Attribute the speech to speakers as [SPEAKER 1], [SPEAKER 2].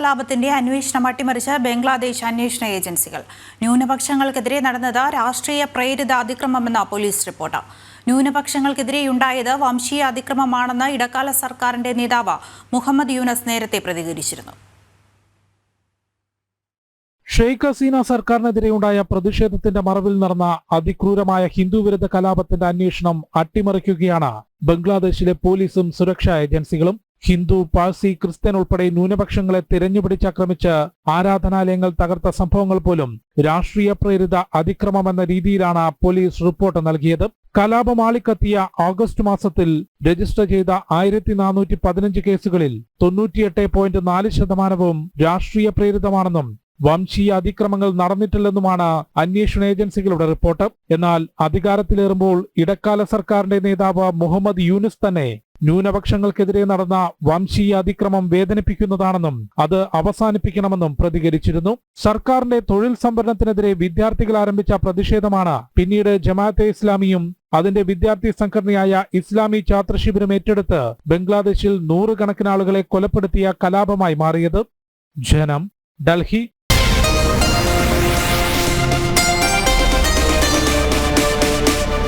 [SPEAKER 1] കലാപത്തിന്റെ അന്വേഷണം അട്ടിമറിച്ച ബംഗ്ലാദേശ് അന്വേഷണ ഏജൻസികൾ. ന്യൂനപക്ഷങ്ങൾക്കെതിരെ നടന്നത് രാഷ്ട്രീയ പ്രേരിത അതിക്രമമെന്ന പോലീസ് റിപ്പോർട്ട്. ന്യൂനപക്ഷങ്ങൾക്കെതിരെയുണ്ടായത് വംശീയ അതിക്രമമാണെന്ന് ഇടക്കാല സർക്കാരിന്റെ നേതാവ് മുഹമ്മദ് യൂനസ് നേരത്തെ പ്രതികരിച്ചിരുന്നു.
[SPEAKER 2] ഷെയ്ഖ് ഹസീന സർക്കാരിനെതിരെയുണ്ടായ പ്രതിഷേധത്തിന്റെ മറവിൽ നടന്ന അതിക്രൂരമായ ഹിന്ദുവിരുദ്ധ കലാപത്തിന്റെ അന്വേഷണം അട്ടിമറിക്കുകയാണ് ബംഗ്ലാദേശിലെ പോലീസും സുരക്ഷാ ഏജൻസികളും. ഹിന്ദു, പാഴ്സി, ക്രിസ്ത്യൻ ഉൾപ്പെടെ ന്യൂനപക്ഷങ്ങളെ തിരഞ്ഞുപിടിച്ചാക്രമിച്ച് ആരാധനാലയങ്ങൾ തകർത്ത സംഭവങ്ങൾ പോലും രാഷ്ട്രീയ പ്രേരിത അതിക്രമമെന്ന രീതിയിലാണ് പോലീസ് റിപ്പോർട്ട് നൽകിയത്. കലാപം ആളിക്കത്തിയ ഓഗസ്റ്റ് മാസത്തിൽ രജിസ്റ്റർ ചെയ്ത 1415 കേസുകളിൽ 98.4% രാഷ്ട്രീയ പ്രേരിതമാണെന്നും വംശീയ അതിക്രമങ്ങൾ നടന്നിട്ടില്ലെന്നുമാണ് അന്വേഷണ ഏജൻസികളുടെ റിപ്പോർട്ട്. എന്നാൽ അധികാരത്തിലേറുമ്പോൾ ഇടക്കാല സർക്കാരിന്റെ നേതാവ് മുഹമ്മദ് യൂനസ് തന്നെ ന്യൂനപക്ഷങ്ങൾക്കെതിരെ നടന്ന വംശീയ അതിക്രമം വേദനിപ്പിക്കുന്നതാണെന്നും അത് അവസാനിപ്പിക്കണമെന്നും പ്രതികരിച്ചിരുന്നു. സർക്കാരിന്റെ തൊഴിൽ സംവരണത്തിനെതിരെ വിദ്യാർത്ഥികൾ ആരംഭിച്ച പ്രതിഷേധമാണ് പിന്നീട് ജമാഅത്തെ ഇസ്ലാമിയും അതിന്റെ വിദ്യാർത്ഥി സംഘടനയായ ഇസ്ലാമി ഛാത്ര ശിബിരം ഏറ്റെടുത്ത് ബംഗ്ലാദേശിൽ 100 കണക്കിന് ആളുകളെ കൊലപ്പെടുത്തിയ കലാപമായി മാറിയത്. ജനം, ഡൽഹി.